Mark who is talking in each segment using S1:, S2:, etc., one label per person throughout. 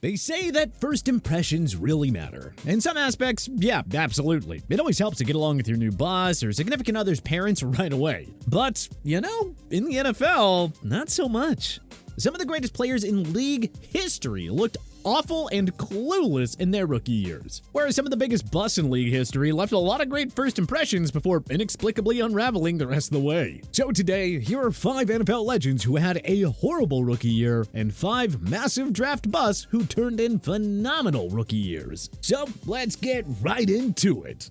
S1: They say that first impressions really matter. In some aspects, yeah, absolutely. It always helps to get along with your new boss or significant other's parents right away. But, in the NFL, not so much. Some of the greatest players in league history looked awful and clueless in their rookie years, whereas some of the biggest busts in league history left a lot of great first impressions before inexplicably unraveling the rest of the way. So today, here are 5 NFL legends who had a horrible rookie year and 5 massive draft busts who turned in phenomenal rookie years. So let's get right into it.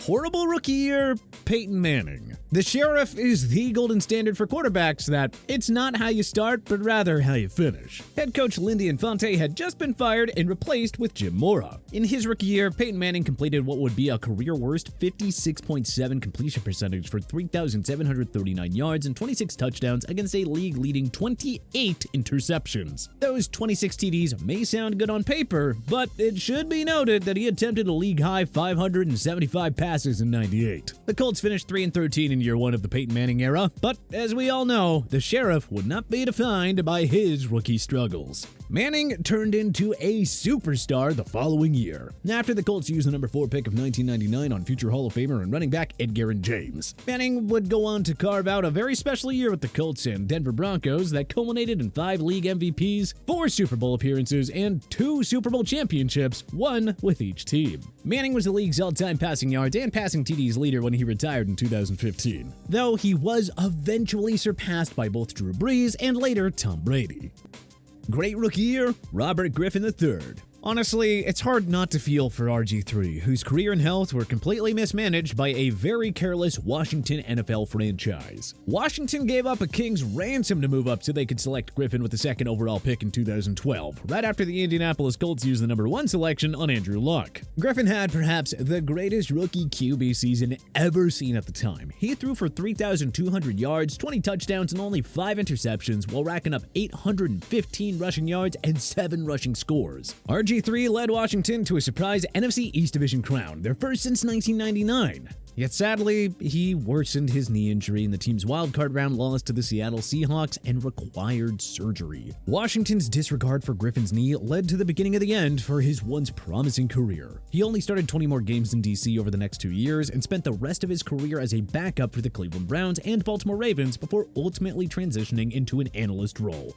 S1: Horrible rookie year, Peyton Manning. The Sheriff is the golden standard for quarterbacks that it's not how you start, but rather how you finish. Head coach Lyn Swan had just been fired and replaced with Jim Mora. In his rookie year, Peyton Manning completed what would be a career-worst 56.7 completion percentage for 3,739 yards and 26 touchdowns against a league-leading 28 interceptions. Those 26 TDs may sound good on paper, but it should be noted that he attempted a league-high 575 passes in 98. The Colts finished 3-13 in year 1 of the Peyton Manning era, but as we all know, the Sheriff would not be defined by his rookie struggles. Manning turned into a superstar the following year, after the Colts used the number 4 pick of 1999 on future Hall of Famer and running back Edgar James. Manning would go on to carve out a very special year with the Colts and Denver Broncos that culminated in 5 league MVPs, 4 Super Bowl appearances, and 2 Super Bowl championships, one with each team. Manning was the league's all-time passing yards and passing TDs leader when he retired in 2015, though he was eventually surpassed by both Drew Brees and later Tom Brady. Great rookie year, Robert Griffin III. Honestly, it's hard not to feel for RG3, whose career and health were completely mismanaged by a very careless Washington NFL franchise. Washington gave up a king's ransom to move up so they could select Griffin with the 2nd overall pick in 2012, right after the Indianapolis Colts used the number 1 selection on Andrew Luck. Griffin had perhaps the greatest rookie QB season ever seen at the time. He threw for 3,200 yards, 20 touchdowns, and only 5 interceptions while racking up 815 rushing yards and 7 rushing scores. RG3 led Washington to a surprise NFC East Division crown, their first since 1999. Yet sadly, he worsened his knee injury in the team's wildcard round loss to the Seattle Seahawks and required surgery. Washington's disregard for Griffin's knee led to the beginning of the end for his once promising career. He only started 20 more games in DC over the next 2 years and spent the rest of his career as a backup for the Cleveland Browns and Baltimore Ravens before ultimately transitioning into an analyst role.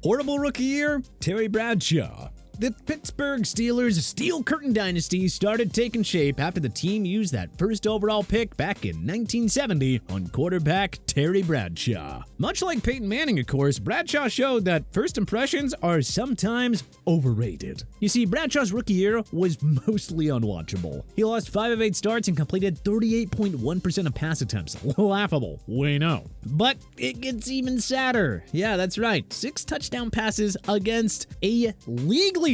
S1: Horrible rookie year, Terry Bradshaw. The Pittsburgh Steelers' Steel Curtain dynasty started taking shape after the team used that 1st overall pick back in 1970 on quarterback Terry Bradshaw. Much like Peyton Manning, of course, Bradshaw showed that first impressions are sometimes overrated. You see, Bradshaw's rookie year was mostly unwatchable. He lost 5 of 8 starts and completed 38.1% of pass attempts. Laughable, we know. But it gets even sadder. Yeah, that's right. 6 touchdown passes against a league-leading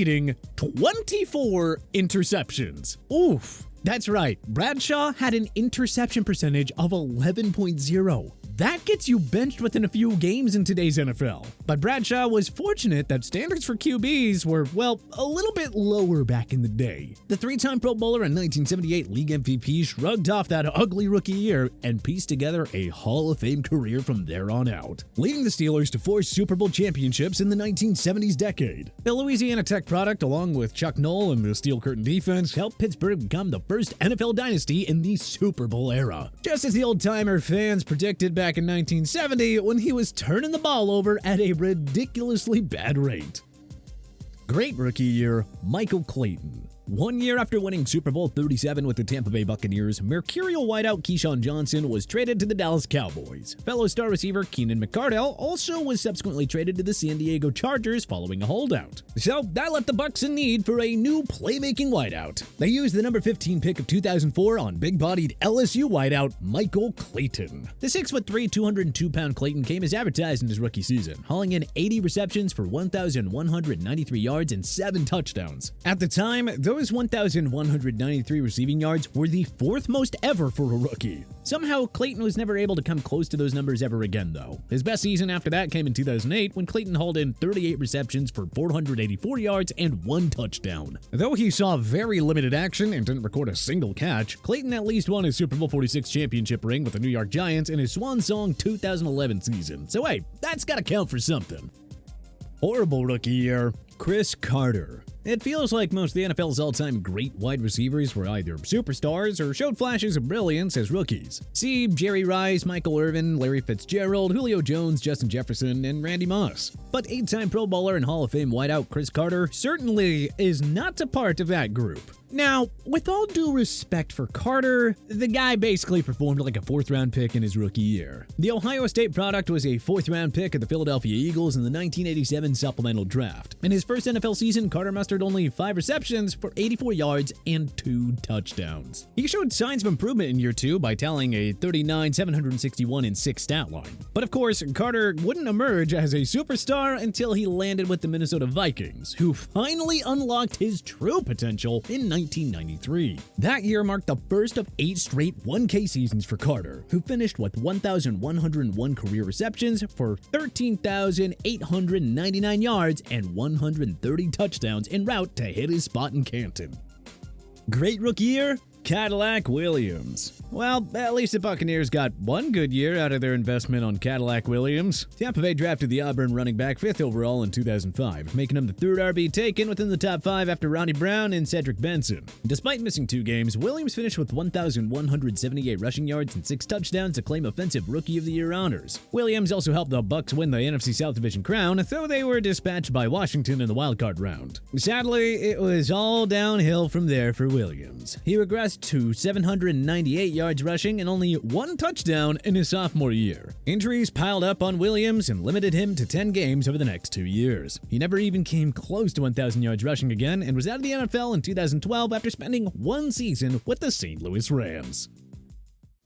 S1: 24 interceptions. Oof. That's right. Bradshaw had an interception percentage of 11.0. That gets you benched within a few games in today's NFL. But Bradshaw was fortunate that standards for QBs were, well, a little bit lower back in the day. The 3-time Pro Bowler and 1978 League MVP shrugged off that ugly rookie year and pieced together a Hall of Fame career from there on out, leading the Steelers to 4 Super Bowl championships in the 1970s decade. The Louisiana Tech product, along with Chuck Noll and the Steel Curtain defense, helped Pittsburgh become the first NFL dynasty in the Super Bowl era, just as the old-timer fans predicted back in 1970 when he was turning the ball over at a ridiculously bad rate. Great rookie year, Michael Clayton. 1 year after winning Super Bowl 37 with the Tampa Bay Buccaneers, mercurial wideout Keyshawn Johnson was traded to the Dallas Cowboys. Fellow star receiver Keenan McCardell also was subsequently traded to the San Diego Chargers following a holdout. So that left the Bucs in need for a new playmaking wideout. They used the number 15 pick of 2004 on big-bodied LSU wideout Michael Clayton. The 6'3", 202-pound Clayton came as advertised in his rookie season, hauling in 80 receptions for 1,193 yards and 7 touchdowns. At the time, Those 1,193 receiving yards were the fourth most ever for a rookie. Somehow, Clayton was never able to come close to those numbers ever again, though. His best season after that came in 2008 when Clayton hauled in 38 receptions for 484 yards and 1 touchdown. Though he saw very limited action and didn't record a single catch, Clayton at least won his Super Bowl 46 championship ring with the New York Giants in his swan song 2011 season. So hey, that's gotta count for something. Horrible rookie year, Cris Carter. It feels like most of the NFL's all-time great wide receivers were either superstars or showed flashes of brilliance as rookies. See Jerry Rice, Michael Irvin, Larry Fitzgerald, Julio Jones, Justin Jefferson, and Randy Moss. But 8-time Pro Bowler and Hall of Fame wideout Cris Carter certainly is not a part of that group. Now, with all due respect for Carter, the guy basically performed like a 4th-round pick in his rookie year. The Ohio State product was a 4th-round pick of the Philadelphia Eagles in the 1987 supplemental draft. In his first NFL season, Carter mustered only 5 receptions for 84 yards and 2 touchdowns. He showed signs of improvement in year 2 by tallying a 39,761-6 stat line. But of course, Carter wouldn't emerge as a superstar until he landed with the Minnesota Vikings, who finally unlocked his true potential in 1993. That year marked the first of 8 straight 1K seasons for Carter, who finished with 1,101 career receptions for 13,899 yards and 130 touchdowns en route to hit his spot in Canton. Great rookie year, Cadillac Williams. Well, at least the Buccaneers got one good year out of their investment on Cadillac Williams. Tampa Bay drafted the Auburn running back 5th overall in 2005, making him the 3rd RB taken within the top 5 after Ronnie Brown and Cedric Benson. Despite missing 2 games, Williams finished with 1,178 rushing yards and 6 touchdowns to claim Offensive Rookie of the Year honors. Williams also helped the Bucs win the NFC South Division crown, though they were dispatched by Washington in the wildcard round. Sadly, it was all downhill from there for Williams. He regressed to 798 yards rushing and only 1 touchdown in his sophomore year. Injuries piled up on Williams and limited him to 10 games over the next 2 years. He never even came close to 1,000 yards rushing again and was out of the NFL in 2012 after spending 1 season with the St. Louis Rams.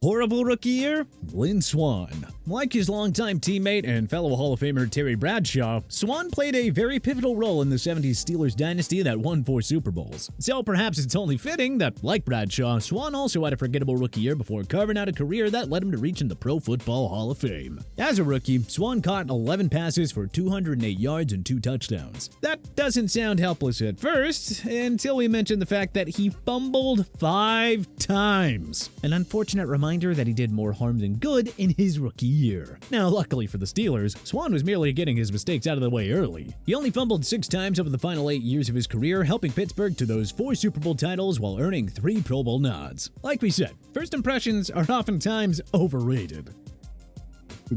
S1: Horrible rookie year, Lyn Swan. Like his longtime teammate and fellow Hall of Famer Terry Bradshaw, Swan played a very pivotal role in the 70s Steelers dynasty that won 4 Super Bowls. So perhaps it's only fitting that, like Bradshaw, Swan also had a forgettable rookie year before carving out a career that led him to reaching the Pro Football Hall of Fame. As a rookie, Swan caught 11 passes for 208 yards and 2 touchdowns. That doesn't sound helpless at first, until we mention the fact that he fumbled 5 times. An unfortunate reminder that he did more harm than good in his rookie year. Now, luckily for the Steelers, Swan was merely getting his mistakes out of the way early. He only fumbled 6 times over the final 8 years of his career, helping Pittsburgh to those 4 Super Bowl titles while earning 3 Pro Bowl nods. Like we said, first impressions are oftentimes overrated.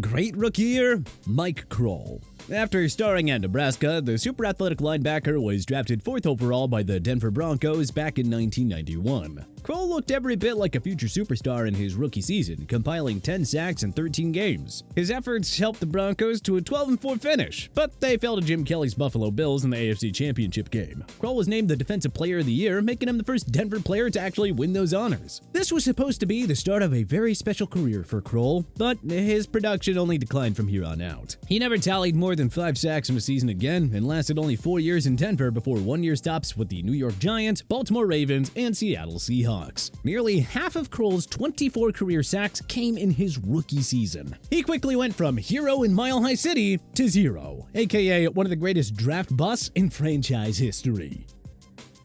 S1: Great rookie year, Mike Kroll. After starring at Nebraska, the super athletic linebacker was drafted 4th overall by the Denver Broncos back in 1991. Kroll looked every bit like a future superstar in his rookie season, compiling 10 sacks in 13 games. His efforts helped the Broncos to a 12-4 finish, but they fell to Jim Kelly's Buffalo Bills in the AFC Championship game. Kroll was named the Defensive Player of the Year, making him the first Denver player to actually win those honors. This was supposed to be the start of a very special career for Kroll, but his production only declined from here on out. He never tallied more than 5 sacks in a season again, and lasted only 4 years in Denver before 1-year stops with the New York Giants, Baltimore Ravens, and Seattle Seahawks. Nearly half of Kroll's 24 career sacks came in his rookie season. He quickly went from hero in Mile High City to zero, aka one of the greatest draft busts in franchise history.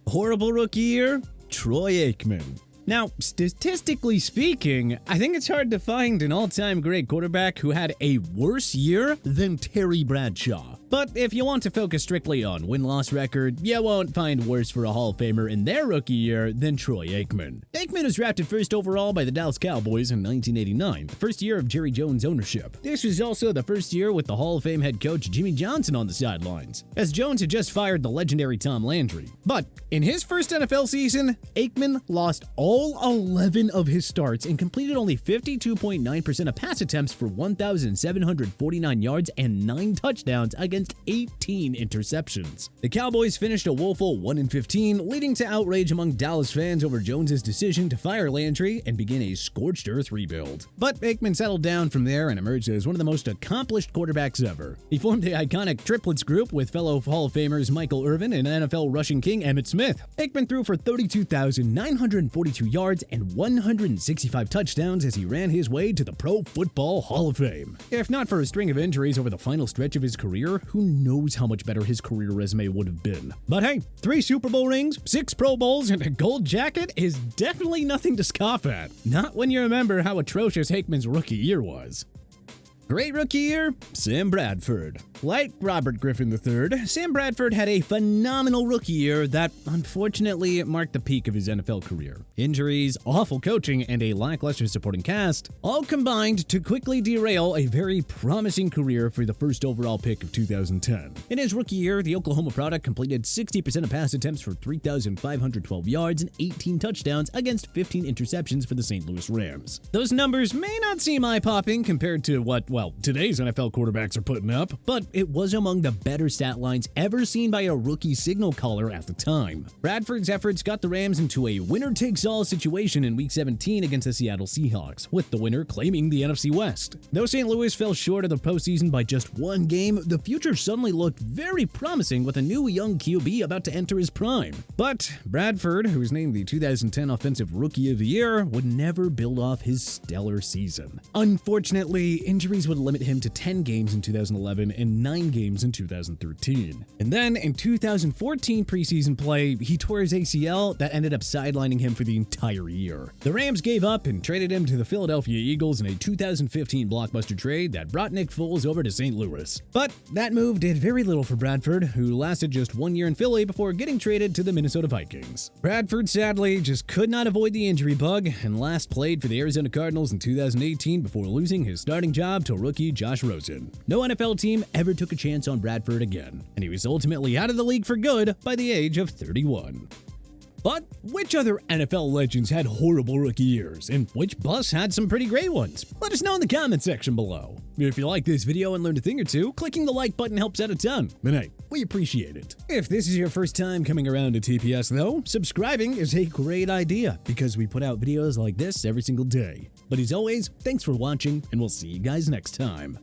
S1: Horrible rookie year, Troy Aikman. Now, statistically speaking, I think it's hard to find an all-time great quarterback who had a worse year than Terry Bradshaw. But if you want to focus strictly on win-loss record, you won't find worse for a Hall of Famer in their rookie year than Troy Aikman. Aikman was drafted 1st overall by the Dallas Cowboys in 1989, the first year of Jerry Jones' ownership. This was also the first year with the Hall of Fame head coach Jimmy Johnson on the sidelines, as Jones had just fired the legendary Tom Landry. But in his first NFL season, Aikman lost all 11 of his starts and completed only 52.9% of pass attempts for 1,749 yards and 9 touchdowns against against 18 interceptions. The Cowboys finished a woeful 1-15, leading to outrage among Dallas fans over Jones's decision to fire Landry and begin a scorched earth rebuild. But Aikman settled down from there and emerged as one of the most accomplished quarterbacks ever. He formed the iconic triplets group with fellow Hall of Famers Michael Irvin and NFL rushing king Emmitt Smith. Aikman threw for 32,942 yards and 165 touchdowns as he ran his way to the Pro Football Hall of Fame. If not for a string of injuries over the final stretch of his career, who knows how much better his career resume would have been. But hey, 3 Super Bowl rings, 6 Pro Bowls, and a gold jacket is definitely nothing to scoff at. Not when you remember how atrocious Aikman's rookie year was. Great rookie year, Sam Bradford. Like Robert Griffin III, Sam Bradford had a phenomenal rookie year that, unfortunately, marked the peak of his NFL career. Injuries, awful coaching, and a lackluster supporting cast all combined to quickly derail a very promising career for the first overall pick of 2010. In his rookie year, the Oklahoma product completed 60% of pass attempts for 3,512 yards and 18 touchdowns against 15 interceptions for the St. Louis Rams. Those numbers may not seem eye-popping compared to what, today's NFL quarterbacks are putting up, but it was among the better stat lines ever seen by a rookie signal caller at the time. Bradford's efforts got the Rams into a winner-takes-all situation in Week 17 against the Seattle Seahawks, with the winner claiming the NFC West. Though St. Louis fell short of the postseason by just 1 game, the future suddenly looked very promising with a new young QB about to enter his prime. But Bradford, who was named the 2010 Offensive Rookie of the Year, would never build off his stellar season. Unfortunately, injuries would limit him to 10 games in 2011 and 9 games in 2013. And then in 2014 preseason play, he tore his ACL that ended up sidelining him for the entire year. The Rams gave up and traded him to the Philadelphia Eagles in a 2015 blockbuster trade that brought Nick Foles over to St. Louis. But that move did very little for Bradford, who lasted just 1 year in Philly before getting traded to the Minnesota Vikings. Bradford sadly just could not avoid the injury bug and last played for the Arizona Cardinals in 2018 before losing his starting job to rookie Josh Rosen. No NFL team ever took a chance on Bradford again, and he was ultimately out of the league for good by the age of 31. But which other NFL legends had horrible rookie years, and which busts had some pretty great ones? Let us know in the comment section below. If you like this video and learned a thing or two, clicking the like button helps out a ton, and hey, we appreciate it. If this is your first time coming around to TPS though, subscribing is a great idea because we put out videos like this every single day. But as always, thanks for watching, and we'll see you guys next time.